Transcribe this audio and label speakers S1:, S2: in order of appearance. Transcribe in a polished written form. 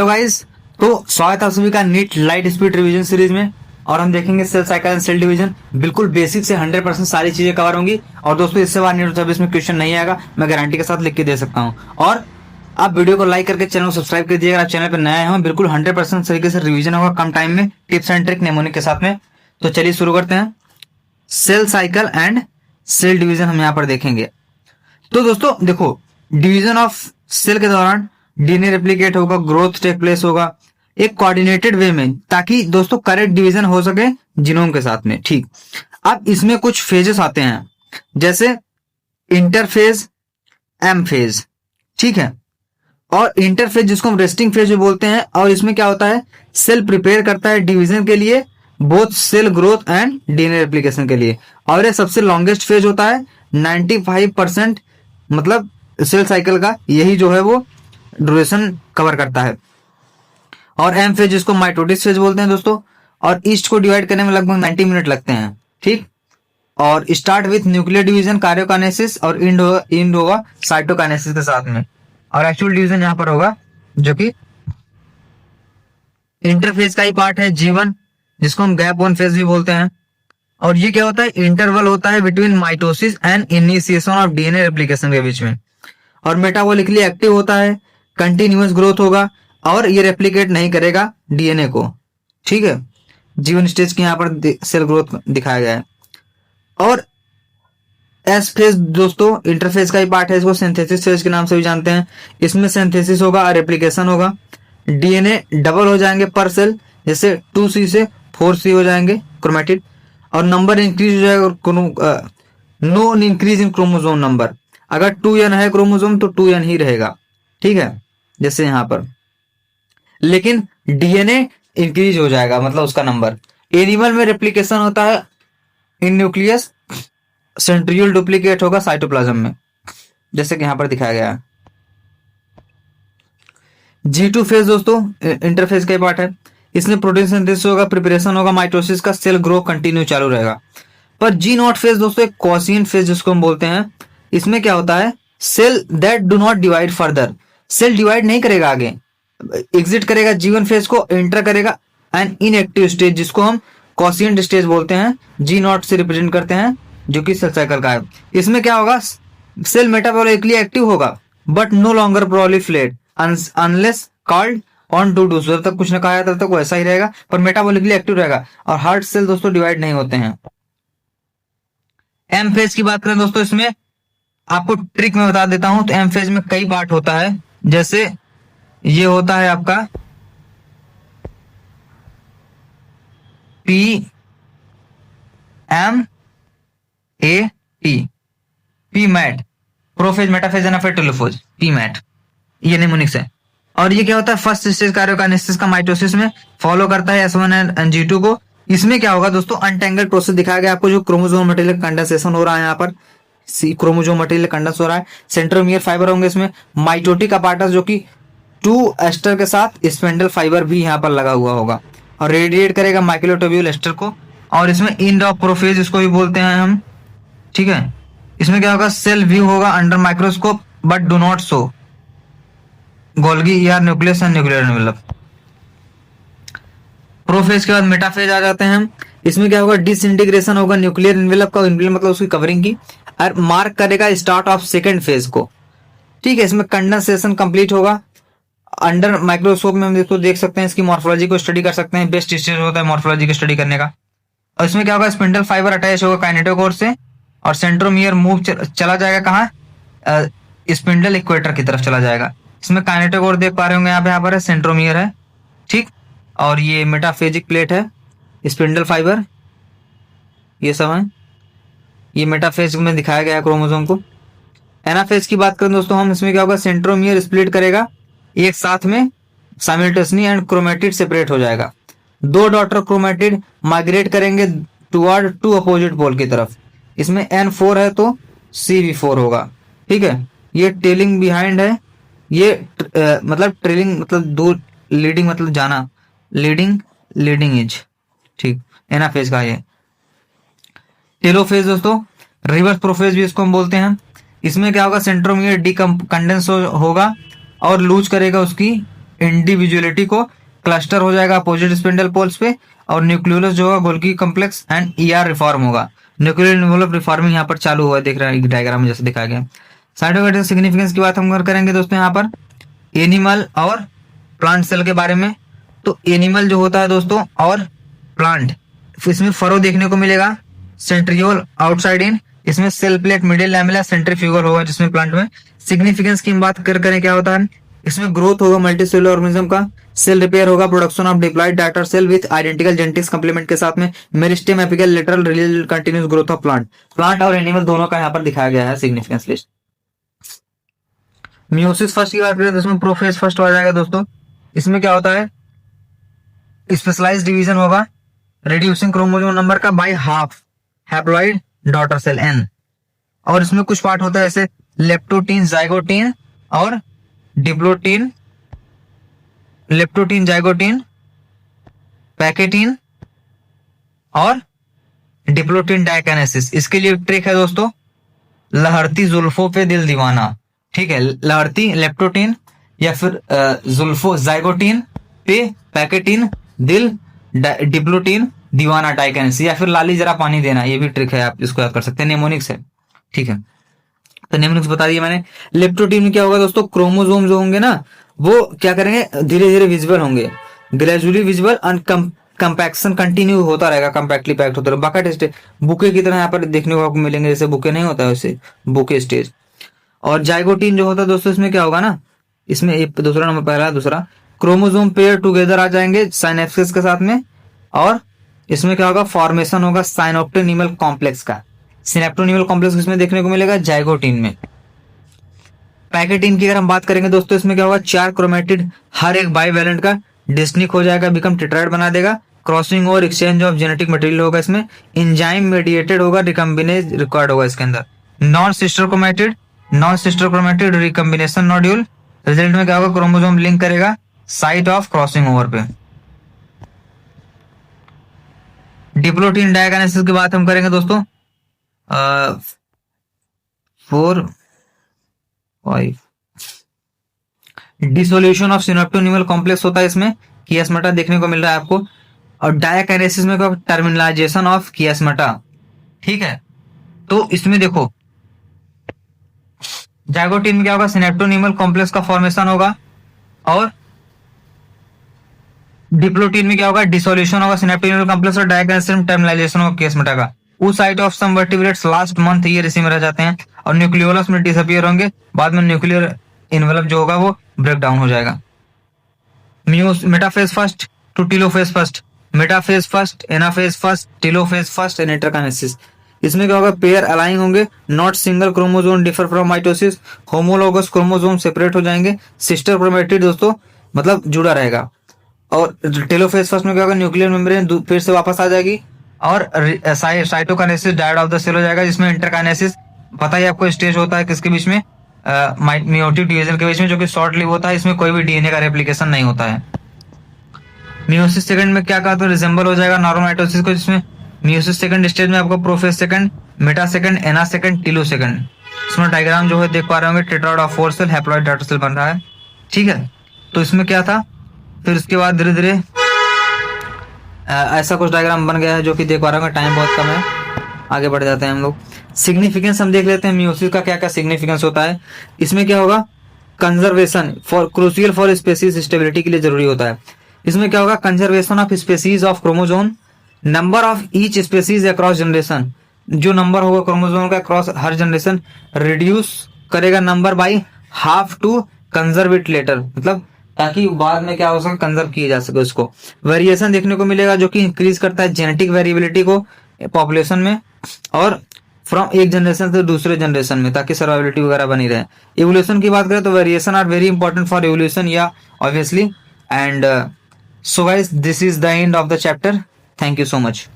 S1: Hello guys, तो स्वागत है आप सभी का NEET light speed revision series में। और हम देखेंगे cell cycle and cell division. बिल्कुल बेसिक से 100% सारी चीजें कवर होंगी। और दोस्तों इससे बार नीट 26 में क्वेश्चन नहीं आएगा, मैं गारंटी के साथ लिख के दे सकता हूँ। और आप वीडियो को लाइक करके चैनल को सब्सक्राइब कर दीजिएगा। आप चैनल पर नए हैं, बिल्कुल 100% तरीके से रिवीजन होगा, कम टाइम में, टिप्स एंड ट्रिक नेमोनिक के साथ में। तो चलिए शुरू करते हैं। Cell cycle and cell division हम यहाँ पर देखेंगे। तो दोस्तों देखो, डिवीजन ऑफ सेल के दौरान डीएनए रेप्लिकेट होगा, ग्रोथ टेक प्लेस होगा एक कोऑर्डिनेटेड वे में, ताकि दोस्तों करेक्ट डिवीजन हो सके जीनोम के साथ में। ठीक, अब इसमें कुछ फेजेस आते हैं, जैसे इंटरफेज, एम फेज, ठीक है। और इंटरफेज जिसको हम रेस्टिंग फेज भी बोलते हैं। और इसमें क्या होता है, सेल प्रिपेयर करता है डिवीजन के लिए, both cell growth and DNA replication के लिए। और ये सबसे लॉन्गेस्ट फेज होता है, 95% मतलब सेल साइकिल का यही जो है वो ड्यूरेशन कवर करता है। और एम फेज जिसको माइटोसिस फेज बोलते हैं दोस्तों। और ईस्ट को डिवाइड करने में लगभग 90 मिनट लगते हैं। ठीक, और start with nuclear division, karyokinesis, और इंड होगा साइटोकाइनेसिस के साथ में। और एक्चुअल डिवीजन यहाँ पर होगा, जो कि इंटरफेज का ही पार्ट है, G1, जिसको हम गैप वन फेज भी बोलते हैं। और ये क्या होता है, इंटरवल होता है between mitosis and initiation of DNA replication के बीच में। और मेटाबॉलिकली एक्टिव होता है, कंटिन्यूअस ग्रोथ होगा, और ये रेप्लिकेट नहीं करेगा डीएनए को। ठीक है, G1 स्टेज के यहाँ पर सेल ग्रोथ दिखाया गया है। और एस फेज दोस्तों इंटरफेज का ही पार्ट है, इसको सिंथेसिस फेज के नाम से भी जानते हैं। इसमें सिंथेसिस होगा और रेप्लिकेशन होगा। डीएनए डबल हो जाएंगे पर सेल, जैसे 2C से 4C हो जाएंगे क्रोमेटिड। और नंबर इंक्रीज हो जाएगा, no increase in chromosome number. अगर 2n है क्रोमोसोम तो 2n ही रहेगा, ठीक है, जैसे यहाँ पर। लेकिन डीएनए इंक्रीज हो जाएगा, मतलब उसका नंबर। एनिमल में रेप्लिकेशन होता है इन न्यूक्लियस, सेंट्रियोल डुप्लीकेट होगा साइटोप्लाज्म में, जैसे कि यहाँ पर दिखाया गया है। G2 फेज दोस्तों इंटरफेज का पार्ट है। इसमें प्रोटीन सिंथेसिस होगा, प्रिपरेशन होगा माइटोसिस का, सेल ग्रो कंटिन्यू चालू रहेगा। पर G0 फेज दोस्तों एक क्वासिएंट फेज जिसको हम बोलते हैं। इसमें क्या होता है, cell that do not divide further, cell divide नहीं करेगा, आगे एग्जिट करेगा, G1 फेज को एंटर करेगा। एंड इनएक्टिव स्टेज जिसको हम क्वासिएंट स्टेज बोलते हैं, G0 से रिप्रेजेंट करते हैं, जो कि सेल साइकिल का है। इसमें क्या होगा, सेल मेटाबॉलिकली एक्टिव होगा but no longer proliferate unless called on to do. जब तक कुछ न कहा जाता तब तक वो ऐसा ही रहेगा, पर मेटाबॉलिकली एक्टिव रहेगा। और हार्ट सेल दोस्तों डिवाइड नहीं होते हैं। एम फेज की बात करें दोस्तों, इसमें आपको ट्रिक में बता देता हूं। तो एम फेज में कई पार्ट होता है, जैसे ये होता है आपका PMAT, PMAT, prophase, metaphase, anaphase, telophase, PMAT, ये निमोनिक्स है। और ये क्या होता है, फर्स्ट स्टेज कार्योकाइनेसिस का माइटोसिस में फॉलो करता है S1 एंड G2 को। इसमें क्या होगा दोस्तों, अनटेंगल्ड प्रोसेस दिखाया गया आपको, जो क्रोमोसोम मटेरियल कंडेंसेशन हो रहा है, यहाँ पर क्रोमोसोम मटेरियल कंडेंस हो रहा है। सेंट्रोमियर फाइबर होंगे इसमें, माइटोटिक अपार्टस जो कि 2 एस्टर के साथ स्पेंडल फाइबर भी यहाँ पर लगा हुआ होगा, और रेडिएट करेगा माइक्रोट्यूब्यूल एस्टर को। और इसमें इंड ऑफ प्रोफेज इसको भी बोलते हैं हम, ठीक है। इसमें क्या होगा, सेल व्यू होगा under microscope but do not show Golgi या nucleus and nuclear envelope. Prophase के बाद मेटाफेज आ जाते हैं हम। इसमें क्या होगा, डिसइंटीग्रेशन होगा न्यूक्लियर एनवेलप का, एनवेलप मतलब उसकी कवरिंग की, और मार्क करेगा स्टार्ट ऑफ सेकेंड फेज को, ठीक है। इसमें कंडेंसेशन कंप्लीट होगा। अंडर माइक्रोस्कोप में हम देख सकते हैं, इसकी मॉर्फोलॉजी को स्टडी कर सकते हैं, बेस्ट स्टेज होता है मॉर्फोलॉजी को स्टडी करने का। और इसमें क्या होगा, स्पिंडल फाइबर अटैच होगा काइनेटोकोर से, और सेंट्रोमियर मूव चला जाएगा कहाँ, स्पिंडल इक्वेटर की तरफ चला जाएगा। इसमें काइनेटोकोर देख पा रहे होंगे, यहाँ पर है, सेंट्रोमियर है, ठीक। और ये मेटाफेजिक प्लेट है, स्पिंडल फाइबर, ये सब है। ये मेटाफेज में दिखाया गया है क्रोमोसोम को। एनाफेज की बात करें दोस्तों हम, इसमें क्या होगा, सेंट्रोमियर स्प्लिट करेगा एक साथ में साइमल्टेनियसली, एंड क्रोमेटिड सेपरेट हो जाएगा। 2 डॉटर क्रोमेटिड माइग्रेट करेंगे टुवर्ड 2 अपोजिट पोल की तरफ। इसमें N4 है तो C भी 4 होगा, ठीक है। ये टेलिंग बिहाइंड है, ये मतलब ट्रेलिंग मतलब दूर, लीडिंग मतलब जाना, लीडिंग इज, ठीक। एनाफेज का ये टेलोफेज दोस्तों, रिवर्स प्रोफेज भी इसको हम बोलते हैं। इसमें क्या होगा, सेंट्रोमियर कंडेंस होगा और लूज करेगा उसकी इंडिविजुअलिटी को क्लस्टर हो जाएगा अपोजिट स्पिंडल पोल्स पे, और न्यूक्लियोलस जो होगा Golgi complex and ER reform होगा। न्यूक्लियर इन्वॉल्व रिफॉर्मिंग यहाँ पर चालू हुआ है, देख रहे हैं डायग्राम में जैसे दिखाया गया। साइटोकाइनेसिस सिग्निफिकेंस की बात हम करेंगे दोस्तों यहाँ पर एनिमल और प्लांट सेल के बारे में। तो एनिमल जो होता है दोस्तों और प्लांट, इसमें फरो देखने को मिलेगा, सेंट्रियोल आउटसाइड इन, इसमें cell plate middle lamella centrifugal होगा जिसमें प्लांट में। सिग्निफिकेंस की हम बात करें क्या होता है, इसमें ग्रोथ होगा मल्टी सेलुलर ऑर्गेनिज्म का, सेल रिपेयर होगा, production of diploid daughter cell with identical genetics complement के साथ में, meristem apical lateral release continuous growth of plant. Plant और एनिमल दोनों का यहाँ पर दिखाया गया है सिग्निफिकेंस लिस्ट। मियोसिस फर्स्ट की बात करें तो इसमें प्रोफेज फर्स्ट आ जाएगा दोस्तों। इसमें क्या होता है, स्पेशलाइज्ड डिवीजन होगा रिड्यूसिंग क्रोमोसोम नंबर का by half haploid daughter cell N, और इसमें कुछ पार्ट होता है जैसे लेप्टोटीन जाइगोटीन और डिप्लोटीन, लेप्टोटीन जाइगोटीन, पैकेटीन और डिप्लोटीन डाइकाइनेसिस। इसके लिए ट्रिक है दोस्तों, लहरती जुल्फों पे दिल दीवाना, ठीक है, लहरती लेप्टोटीन या फिर जुल्फो जाइगोटीन पे पैकेटीन दिल डिप्लोटीन दीवाना डाइकाइनेसिस, या फिर लाली जरा पानी देना, ये भी ट्रिक है, आप इसको याद कर सकते हैं, नेमोनिक्स है, ठीक है। तो नेमोनिक्स बता दिया मैंने। लेप्टोटीन में क्या होगा दोस्तों, क्रोमोसोम जो होंगे ना वो क्या करेंगे, धीरे धीरे विजिबल होंगे, gradually visible and compaction continue होता रहेगा, कंपैक्टली पैक्ड होता रहेगा, बकेट स्टेज बुके की तरह यहाँ पर देखने को आपको मिलेंगे, जैसे बुके नहीं होता है वैसे बुके स्टेज। और जाइगोटीन जो होता है दोस्तों, इसमें क्या होगा ना, इसमें एक दूसरा नंबर पहला दूसरा क्रोमोसोम पेयर टुगेदर आ जाएंगे साइनेप्सिस के साथ में, और इसमें क्या होगा, फॉर्मेशन होगा साइनोप्टेनिमल कॉम्प्लेक्स का। सिनेप्टोनिमल कॉम्प्लेक्स इसमें देखने को मिलेगा जाइगोटीन में। पैकेटीन की अगर हम बात करेंगे दोस्तों, इसमें क्या होगा, 4 क्रोमेटिड हर एक बाइवेलेंट का डिस्निक हो जाएगा, बिकम टेट्राइड बना देगा, क्रॉसिंग और एक्सचेंज ऑफ जेनेटिक मटेरियल होगा इसमें, एंजाइम मेडिएटेड होगा, रिकम्बिनेज रिक्वायर्ड होगा इसके अंदर। Non sister chromatid recombination nodule, result में क्या होगा, क्रोमोसोम लिंक करेगा साइट ऑफ क्रॉसिंग ओवर पे। डिप्लोटीन डाइकाइनेसिस की बात हम करेंगे दोस्तों, 4 5 डिसोल्यूशन ऑफ सिनेप्टोनिमल कॉम्प्लेक्स होता है इसमें, कियास्मेटा देखने को मिल रहा है आपको। और डाइकाइनेसिस में क्या, टर्मिनलाइजेशन ऑफ कियास्मेटा, ठीक है। तो इसमें देखो जाइगोटीन में क्या होगा, सिनेप्टोनिमल कॉम्प्लेक्स का फॉर्मेशन होगा, और डिप्लोटीन में क्या होगा, डिसोल्यूशन होगा सिनेप्टोनिमल कॉम्प्लेक्स और डाइकाइनेसिस में टर्मिनलाइजेशन होगा कियास्मेटा का। उस site of some vertebrates last month year इसी में रह जाते हैं, और न्यूक्लियोलस में डिसअपीयर होंगे, बाद में न्यूक्लियर इन्वेलप जो होगा वो ब्रेक डाउन हो जाएगा। Metaphase first to telophase first, metaphase first, anaphase first, telophase first and interkinesis. इसमें क्या होगा, पेयर अलाइन होंगे, not single chromosome differ from mitosis, homologous chromosome separate हो जाएंगे, सिस्टर क्रोमेटिड दोस्तों मतलब जुड़ा रहेगा। और टेलोफेज फर्स्ट में क्या होगा, न्यूक्लियर मेम्ब्रेन फिर से वापस आ जाएगी, और cytokinesis dyad of the cell हो जाएगा, जिसमें इंटरकाइनेसिस पता ही आपको स्टेज होता है किसके बीच में, मियोटिक डिवीजन के बीच में, जो कि शॉर्ट लिव होता है, इसमें कोई भी डीएनए का रेप्लिकेशन नहीं होता है। मियोसिस सेकंड में क्या कहा, तो रिजेंबल हो जाएगा नॉर्मल माइटोसिस को, जिसमें मियोसिस सेकंड स्टेज में आपको prophase second, meta second, ana second, telo second. इसमें डायग्राम जो है देख पा रहे होंगे, tetrad of 4 cell haploid daughter cell बन रहा है, ठीक है। तो इसमें क्या था, फिर उसके बाद धीरे धीरे ऐसा कुछ डायग्राम बन गया है जो कि देख पा रहे होंगे, टाइम बहुत कम है, आगे बढ़ जाते हैं हम लोग। सिग्निफिकेंस हम देख लेते हैं, मियोसिस का क्या क्या सिग्निफिकेंस होता है। इसमें क्या होगा, conservation for crucial for species stability के लिए जरूरी होता है। इसमें क्या होगा, conservation of species of chromosome, number of each species across generation, जो नंबर होगा क्रोमोसोम का अक्रॉस हर जनरेशन, रिड्यूस करेगा number by half to conserve it later, मतलब ताकि बाद में क्या हो सके, कंजर्व किया जा सके उसको। वेरिएशन देखने को मिलेगा जो कि इंक्रीज करता है जेनेटिक वेरिएबिलिटी को पॉपुलेशन में, और फ्रॉम एक जनरेशन से दूसरे जनरेशन में, ताकि सर्वाइवलिटी वगैरह बनी रहे। इवोल्यूशन की बात करें तो variation are very important for evolution, या obviously. And so guys, this is the end of the chapter. Thank you so much.